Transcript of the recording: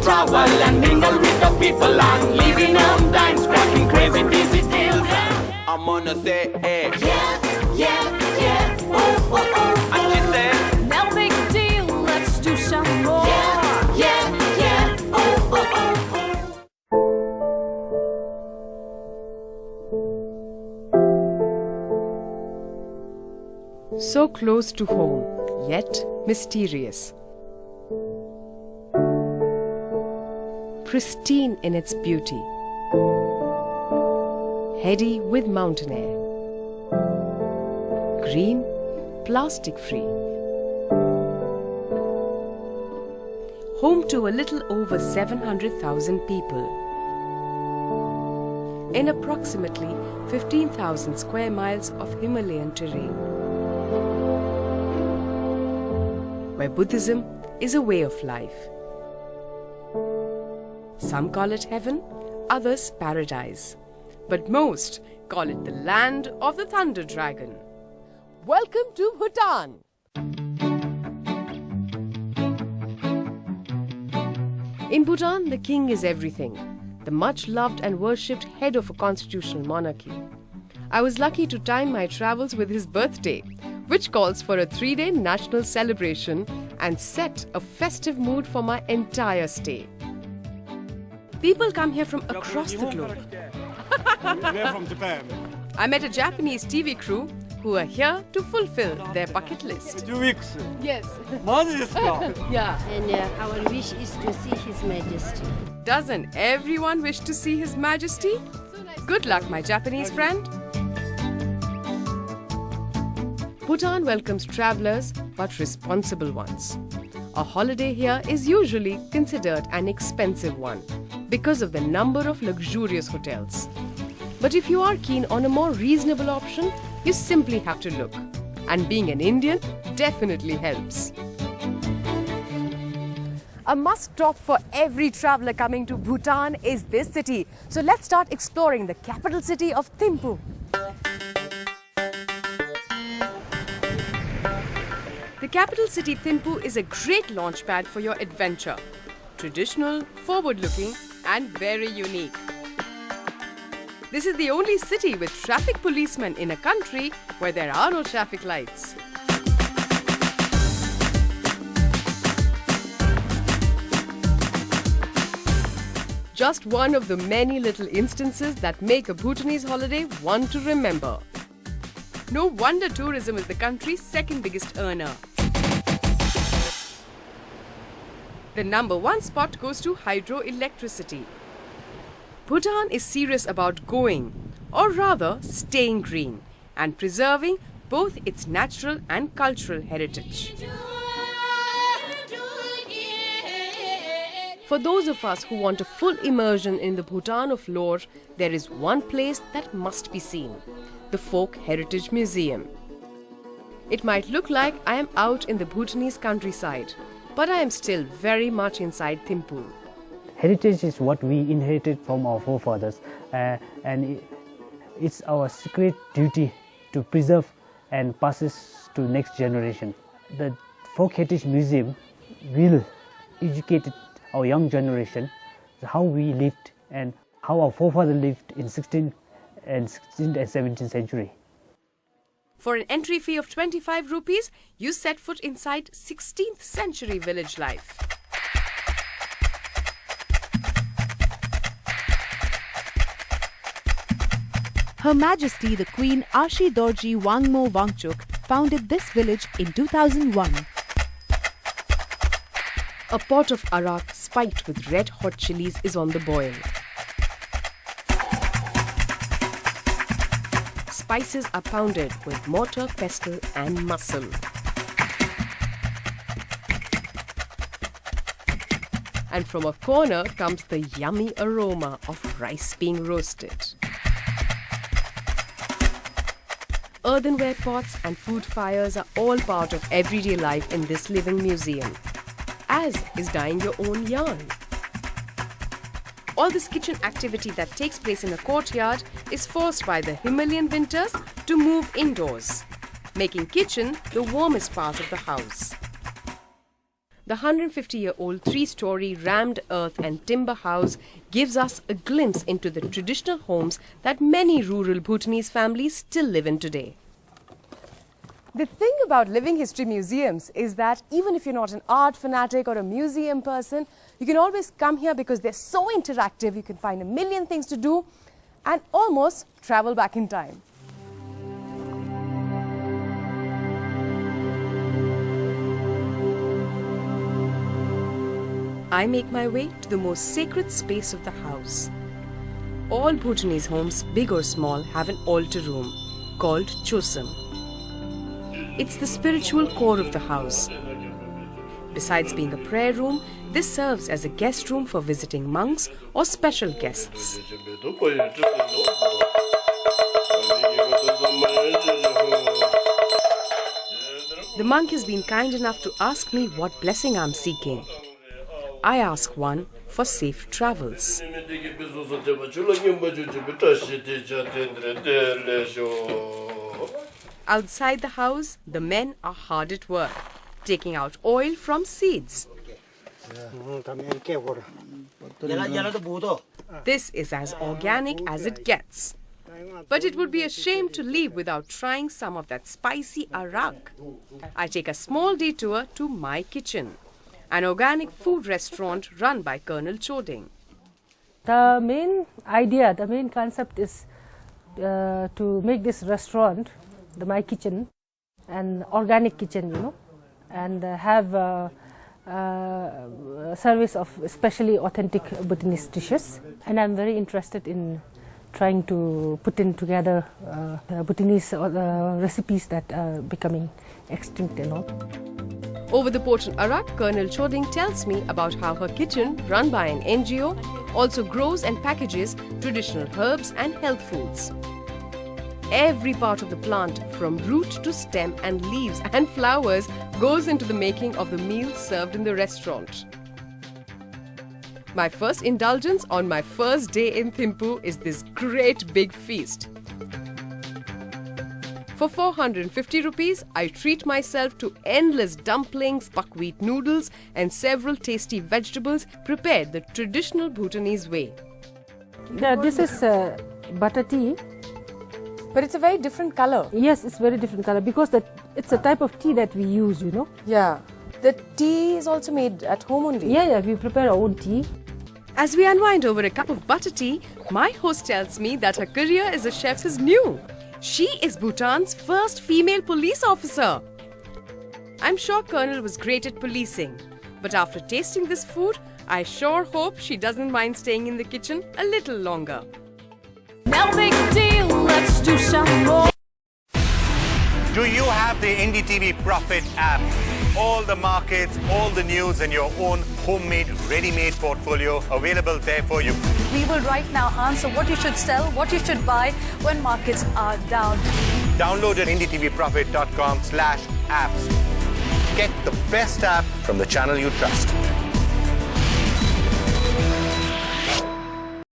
travel and mingle with the people and living on time, scrapping crazy busy tales. I'm gonna say, hey. Yeah, oh. And she said, Now make a deal, let's do some more. Yeah, oh. So close to home, yet mysterious. Pristine in its beauty. Heady with mountain air. Green, plastic-free. Home to a little over 700,000 people. In approximately 15,000 square miles of Himalayan terrain. Where Buddhism is a way of life. Some call it heaven, others paradise. But most call it the land of the thunder dragon. Welcome to Bhutan! In Bhutan, the king is everything. The much loved and worshipped head of a constitutional monarchy. I was lucky to time my travels with his birthday, which calls for a 3-day national celebration and set a festive mood for my entire stay. People come here from across the globe. They're from Japan. I met a Japanese TV crew who are here to fulfill their bucket list. 2 weeks. Yes. マジですか? Yeah. And our wish is to see His Majesty. Doesn't everyone wish to see His Majesty? Good luck, my Japanese friend. Bhutan welcomes travelers, but responsible ones. A holiday here is usually considered an expensive one because of the number of luxurious hotels. But if you are keen on a more reasonable option, you simply have to look. And being an Indian definitely helps. A must-stop for every traveler coming to Bhutan is this city. So let's start exploring the capital city of Thimphu. The capital city Thimphu is a great launchpad for your adventure. Traditional, forward-looking and very unique. This is the only city with traffic policemen in a country where there are no traffic lights. Just one of the many little instances that make a Bhutanese holiday one to remember. No wonder tourism is the country's second biggest earner. The number 1 spot goes to hydroelectricity. Bhutan is serious about going, or rather staying green, and preserving both its natural and cultural heritage. For those of us who want a full immersion in the Bhutan of lore, there is one place that must be seen: the Folk Heritage Museum. It might look like I am out in the Bhutanese countryside, but I am still very much inside Thimphu. Heritage is what we inherited from our forefathers, and it's our sacred duty to preserve and pass it to next generation. The Folk Heritage Museum will educate our young generation how we lived and how our forefathers lived in 16th and 17th century. For an entry fee of 25 rupees, you set foot inside 16th century village life. Her Majesty the Queen Ashi Dorji Wangmo Wangchuk founded this village in 2001. A pot of arak spiked with red hot chilies is on the boil. Spices are pounded with mortar, pestle and mussel. And from a corner comes the yummy aroma of rice being roasted. Earthenware pots and food fires are all part of everyday life in this living museum, as is dyeing your own yarn. All this kitchen activity that takes place in a courtyard is forced by the Himalayan winters to move indoors, making kitchen the warmest part of the house. The 150-year-old 3-story rammed earth and timber house gives us a glimpse into the traditional homes that many rural Bhutanese families still live in today. The thing about living history museums is that even if you're not an art fanatic or a museum person, you can always come here because they're so interactive. You can find a million things to do and almost travel back in time. I make my way to the most sacred space of the house. All Bhutanese homes, big or small, have an altar room called Chosam. It's the spiritual core of the house. Besides being a prayer room, this serves as a guest room for visiting monks or special guests. The monk has been kind enough to ask me what blessing I'm seeking. I ask one for safe travels. Outside the house, the men are hard at work, taking out oil from seeds. This is as organic as it gets. But it would be a shame to leave without trying some of that spicy arak. I take a small detour to My Kitchen, an organic food restaurant run by Colonel Choding. The main idea, the main concept is to make this restaurant, the My Kitchen, an organic kitchen, you know, and have a service of especially authentic Bhutanese dishes. And I'm very interested in trying to put in together Bhutanese recipes that are becoming extinct and all. Over the potent arak, Colonel Choding tells me about how her kitchen, run by an NGO, also grows and packages traditional herbs and health foods. Every part of the plant, from root to stem and leaves and flowers, goes into the making of the meals served in the restaurant. My first indulgence on my first day in Thimphu is this great big feast. For 450 rupees, I treat myself to endless dumplings, buckwheat noodles and several tasty vegetables prepared the traditional Bhutanese way. Yeah, this is butter tea. But it's a very different color. Yes, it's very different color because it's a type of tea that we use, you know. Yeah. The tea is also made at home only. Yeah, we prepare our own tea. As we unwind over a cup of butter tea, my host tells me that her career as a chef is new. She is Bhutan's first female police officer. I'm sure Colonel was great at policing, but after tasting this food, I sure hope she doesn't mind staying in the kitchen a little longer. No big deal, let's do some more. Do you have the NDTV Profit app? All the markets, all the news and your own homemade, ready-made portfolio available there for you. We will right now answer what you should sell, what you should buy when markets are down. Download at ndtvprofit.com/apps. Get the best app from the channel you trust.